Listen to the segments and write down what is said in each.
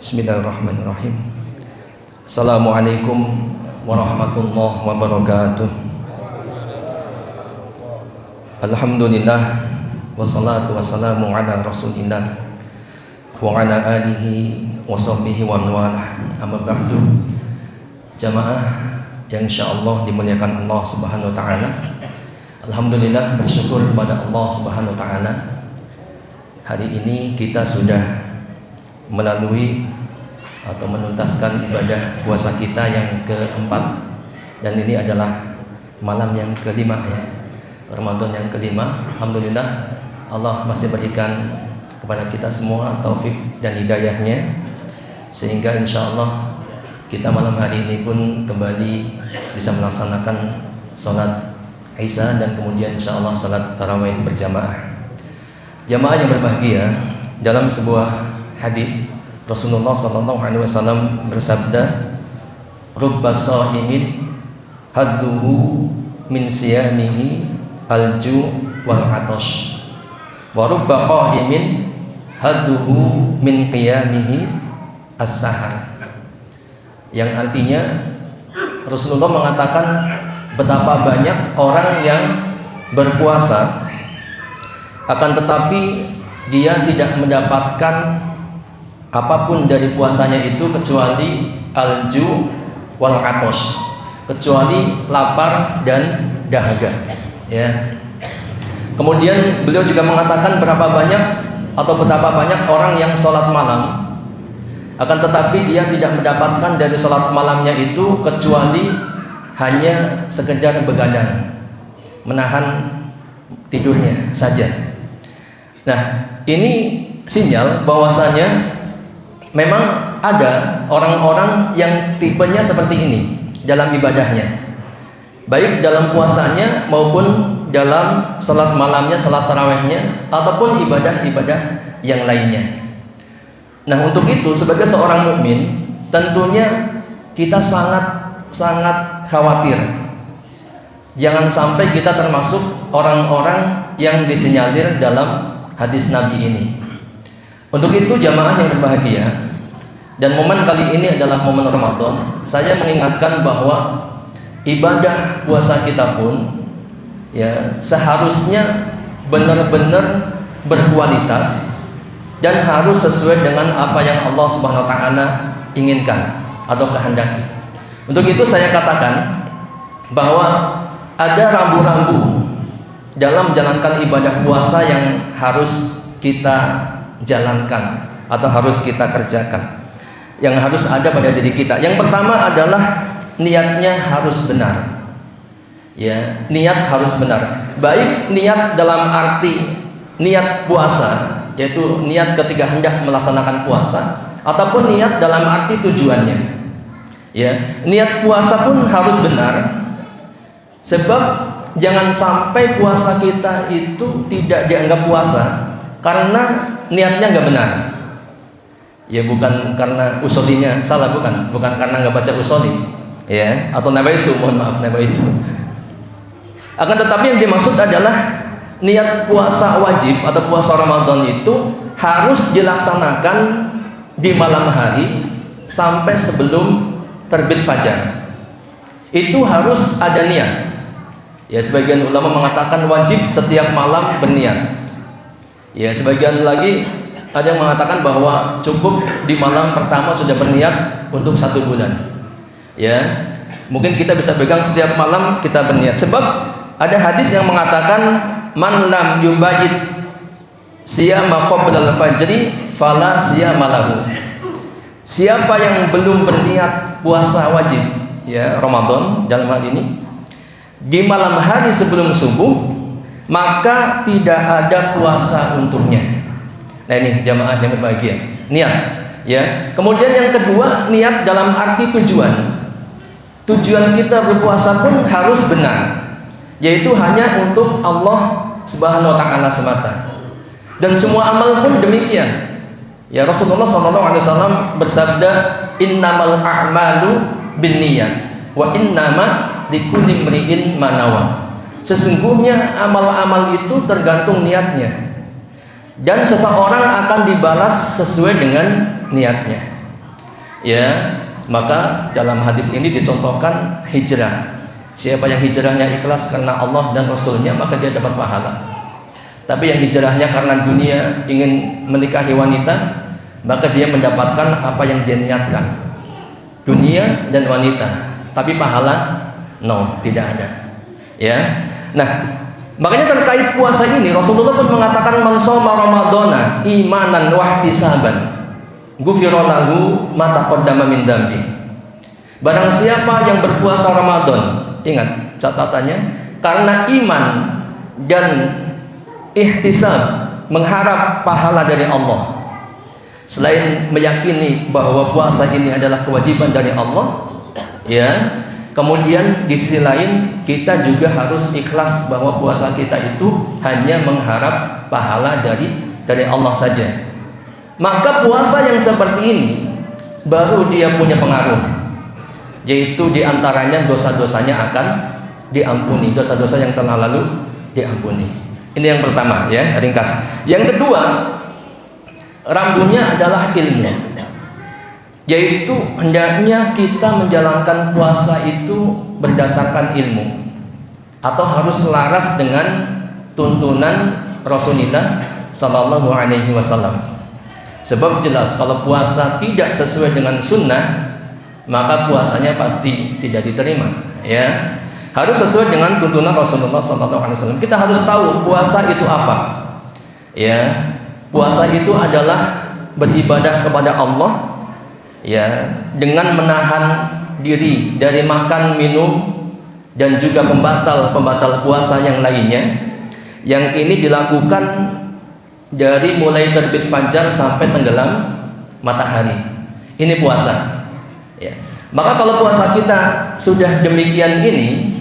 Bismillahirrahmanirrahim. Assalamualaikum warahmatullahi wabarakatuh. Alhamdulillah wassalatu wassalamu ala rasulillah wa ala alihi wa sahbihi wa mawalah. Amma ba'du. Jamaah yang insyaallah dimuliakan Allah Subhanahu wa taala. Alhamdulillah, bersyukur kepada Allah Subhanahu wa taala. Hari ini kita sudah melalui atau menuntaskan ibadah puasa kita yang keempat, dan ini adalah malam yang kelima ya, Ramadan yang kelima. Alhamdulillah, Allah masih berikan kepada kita semua taufik dan hidayahnya, sehingga insyaallah kita malam hari ini pun kembali bisa melaksanakan sholat Isya dan kemudian insyaallah sholat tarawih berjamaah. Jamaah yang berbahagia, dalam sebuah hadis Rasulullah SAW bersabda, "Rubba sha'imin hadduhu min siyamihi al-ju' wal 'atash, wa rubba qa'imin hadduhu min qiyamihi as-sahar." Yang artinya Rasulullah mengatakan betapa banyak orang yang berpuasa akan tetapi dia tidak mendapatkan apapun dari puasanya itu kecuali al-ju' wal 'atash, kecuali lapar dan dahaga ya. Kemudian beliau juga mengatakan berapa banyak atau betapa banyak orang yang sholat malam akan tetapi dia tidak mendapatkan dari sholat malamnya itu kecuali hanya sekedar begadang, menahan tidurnya saja. Nah, ini sinyal bahwasanya memang ada orang-orang yang tipenya seperti ini dalam ibadahnya, baik dalam puasanya maupun dalam salat malamnya, salat tarawihnya, ataupun ibadah-ibadah yang lainnya. Nah, untuk itu sebagai seorang mukmin tentunya kita sangat khawatir jangan sampai kita termasuk orang-orang yang disinyalir dalam hadis Nabi ini. Untuk itu jamaah yang berbahagia, dan momen kali ini adalah momen Ramadan, saya mengingatkan bahwa ibadah puasa kita pun ya seharusnya benar-benar berkualitas dan harus sesuai dengan apa yang Allah Subhanahu wa taala inginkan atau kehendaki. Untuk itu saya katakan bahwa ada rambu-rambu dalam menjalankan ibadah puasa yang harus kita jalankan atau harus kita kerjakan, yang harus ada pada diri kita. Yang pertama adalah niatnya harus benar ya, niat harus benar, baik niat dalam arti niat puasa, yaitu niat ketika hendak melaksanakan puasa, ataupun niat dalam arti tujuannya ya. Niat puasa pun harus benar, sebab jangan sampai puasa kita itu tidak dianggap puasa karena niatnya nggak benar ya, bukan karena usolinya salah, bukan karena nggak baca usoli ya, atau nawaitu, mohon maaf, nawaitu. Akan tetapi yang dimaksud adalah niat puasa wajib atau puasa Ramadan itu harus dilaksanakan di malam hari sampai sebelum terbit fajar. Itu harus ada niat ya. Sebagian ulama mengatakan wajib setiap malam berniat ya, sebagian lagi ada yang mengatakan bahwa cukup di malam pertama sudah berniat untuk 1 bulan ya. Mungkin kita bisa pegang setiap malam kita berniat, sebab ada hadis yang mengatakan man lam yubayit siyama qabla al-fajri fala siyama lahu. Siapa yang belum berniat puasa wajib ya Ramadan dalam hal ini di malam hari sebelum subuh, maka tidak ada puasa untuknya. Nah, ini jamaah yang berbahagia, niat ya. Kemudian yang kedua, niat dalam arti tujuan. Tujuan kita berpuasa pun harus benar, yaitu hanya untuk Allah Subhanahu wa taala semata. Dan semua amal pun demikian. Ya, Rasulullah SAW bersabda, "Innamal a'malu binniyat wa innama likulli imri'in ma nawa." Sesungguhnya amal-amal itu tergantung niatnya, dan seseorang akan dibalas sesuai dengan niatnya. ya, maka dalam hadis ini dicontohkan hijrah. Siapa yang hijrahnya ikhlas karena Allah dan Rasulnya, maka dia dapat pahala. Tapi yang hijrahnya karena dunia, ingin menikahi wanita, maka dia mendapatkan apa yang dia niatkan, dunia dan wanita, tapi pahala tidak ada. Ya, nah, makanya terkait puasa ini Rasulullah pun mengatakan, man shoma ramadhana imanan wa ihtisaban ghufira lahu ma taqaddama min dzambi. Barang siapa yang berpuasa Ramadan, ingat catatannya, karena iman dan ihtisab, mengharap pahala dari Allah, selain meyakini bahwa puasa ini adalah kewajiban dari Allah, ya, kemudian di sisi lain kita juga harus ikhlas bahwa puasa kita itu hanya mengharap pahala dari Allah saja. Maka puasa yang seperti ini baru dia punya pengaruh, yaitu diantaranya dosa-dosanya akan diampuni, dosa-dosa yang telah lalu diampuni. Ini yang pertama, ya, ringkas. Yang kedua, rambunya adalah ilmu, yaitu hendaknya kita menjalankan puasa itu berdasarkan ilmu, atau harus selaras dengan tuntunan Rasulullah Sallallahu Alaihi Wasallam. Sebab jelas kalau puasa tidak sesuai dengan sunnah, maka puasanya pasti tidak diterima. Ya, harus sesuai dengan tuntunan Rasulullah Sallallahu Alaihi Wasallam. Kita harus tahu puasa itu apa. Ya, puasa itu adalah beribadah kepada Allah, ya, dengan menahan diri dari makan, minum, dan juga pembatal puasa yang lainnya. Yang ini dilakukan dari mulai terbit fajar sampai tenggelam matahari. Ini puasa. Ya. Maka kalau puasa kita sudah demikian ini,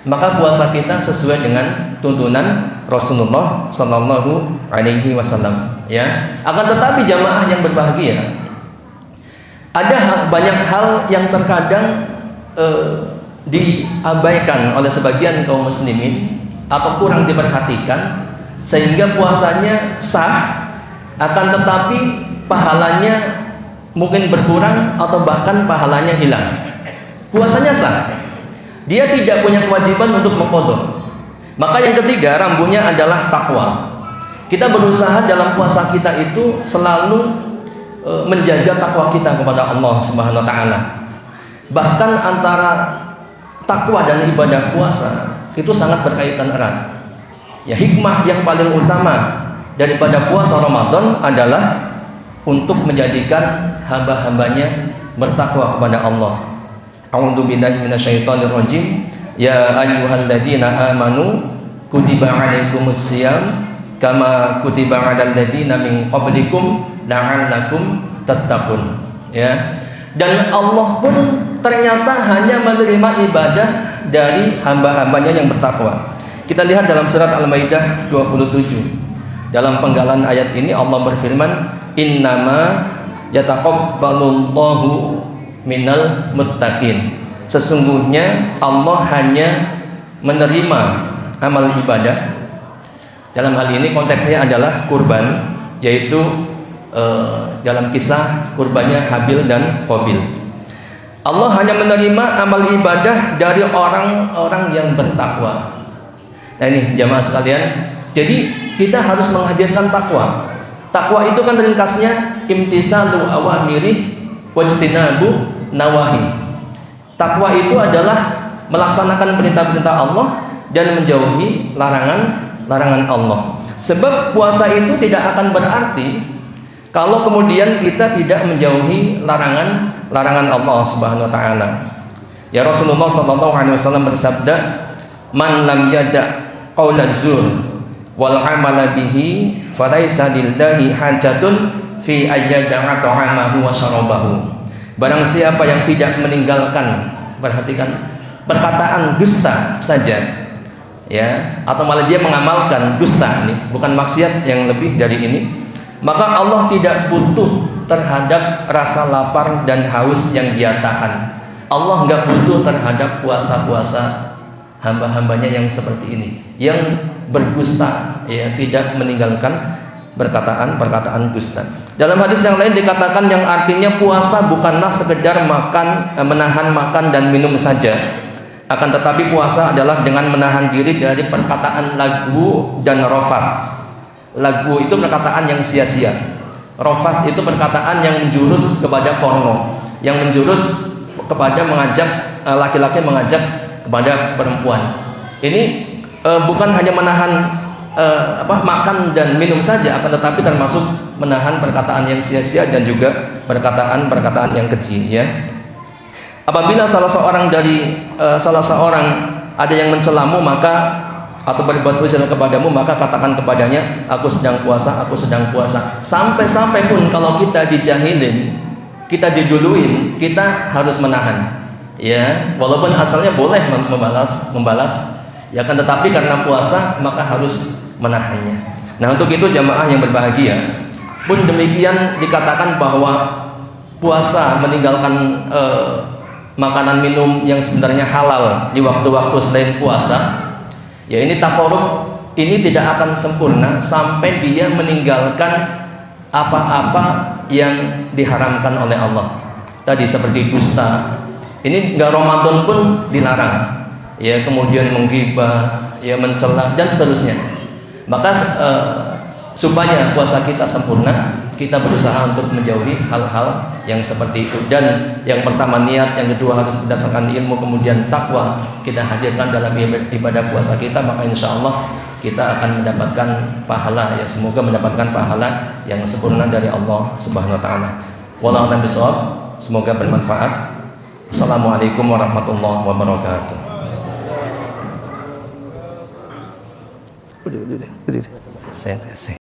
maka puasa kita sesuai dengan tuntunan Rasulullah Sallallahu Alaihi Wasallam. Ya. Akan tetapi jamaah yang berbahagia, ada banyak hal yang terkadang diabaikan oleh sebagian kaum muslimin atau kurang diperhatikan, sehingga puasanya sah, akan tetapi pahalanya mungkin berkurang atau bahkan pahalanya hilang. Puasanya sah, dia tidak punya kewajiban untuk mengqadha. Maka yang ketiga, rambunya adalah takwa. Kita berusaha dalam puasa kita itu selalu menjaga takwa kita kepada Allah Subhanahu wa taala. Bahkan antara takwa dan ibadah puasa itu sangat berkaitan erat. Ya, hikmah yang paling utama daripada puasa Ramadan adalah untuk menjadikan hamba-hambanya bertakwa kepada Allah. A'udzu billahi minasyaitonir rajim. Ya ayyuhalladzina amanu kutiba 'alaikumus shiyam kama kutiba 'alal ladzina min qablikum la'allakum tattaqun. Ya. Dan Allah pun ternyata hanya menerima ibadah dari hamba-hambanya yang bertakwa. Kita lihat dalam surat Al-Maidah 27. Dalam penggalan ayat ini Allah berfirman, "Innama yataqabbalullahu minal muttaqin." Sesungguhnya Allah hanya menerima amal ibadah. Dalam hal ini konteksnya adalah kurban, yaitu dalam kisah kurbannya Habil dan Qabil. Allah hanya menerima amal ibadah dari orang-orang yang bertakwa. Nah ini jamaah sekalian, jadi kita harus menghadirkan takwa. Takwa itu kan ringkasnya imtisalu awamirih wajtinabu nawahi. Takwa itu adalah melaksanakan perintah-perintah Allah dan menjauhi larangan Allah. Sebab puasa itu tidak akan berarti kalau kemudian kita tidak menjauhi larangan Allah Subhanahu wa taala. Ya, Rasulullah sallallahu alaihi wasallam bersabda, "Man lam yada' qaulaz zur wal 'amala bihi falaisa lillahi hajatun fi ayyada'a ta'amahu wa syarabahu." Barang siapa yang tidak meninggalkan, perhatikan, perkataan dusta saja, ya, atau malah dia mengamalkan dusta, nih bukan maksiat yang lebih dari ini, maka Allah tidak butuh terhadap rasa lapar dan haus yang dia tahan. Allah nggak butuh terhadap puasa-puasa hamba-hambanya yang seperti ini, yang berdusta, ya, tidak meninggalkan perkataan dusta. Dalam hadis yang lain dikatakan yang artinya puasa bukanlah sekedar menahan makan dan minum saja, akan tetapi puasa adalah dengan menahan diri dari perkataan lagu dan rafas. Lagu itu perkataan yang sia-sia. Rafas itu perkataan yang menjurus kepada porno, yang menjurus kepada mengajak laki-laki mengajak kepada perempuan. Ini bukan hanya menahan makan dan minum saja, akan tetapi termasuk menahan perkataan yang sia-sia dan juga perkataan yang keji, ya. Apabila salah seorang ada yang mencelamu atau berbuat usil kepadamu, maka katakan kepadanya, aku sedang puasa. Sampai pun kalau kita dijahilin, kita diduluin, kita harus menahan, ya. Walaupun asalnya boleh membalas, ya kan, tetapi karena puasa maka harus menahannya. Nah, untuk itu jamaah yang berbahagia, pun demikian dikatakan bahwa puasa meninggalkan makanan minum yang sebenarnya halal di waktu-waktu selain puasa, ya, ini takorub ini tidak akan sempurna sampai dia meninggalkan apa-apa yang diharamkan oleh Allah. Tadi seperti dusta, ini nggak Ramadan pun dilarang, ya, kemudian menggibah, ya, mencela dan seterusnya. Maka supaya puasa kita sempurna, kita berusaha untuk menjauhi hal-hal yang seperti itu. Dan yang pertama niat, yang kedua harus berdasarkan ilmu, kemudian takwa kita hadirkan dalam ibadah puasa kita, maka insya Allah kita akan mendapatkan pahala, ya, semoga mendapatkan pahala yang sempurna dari Allah Subhanahu wa taala. Wallahu a'lam bishawab. Semoga bermanfaat. Assalamualaikum warahmatullahi wabarakatuh. Udah. Saya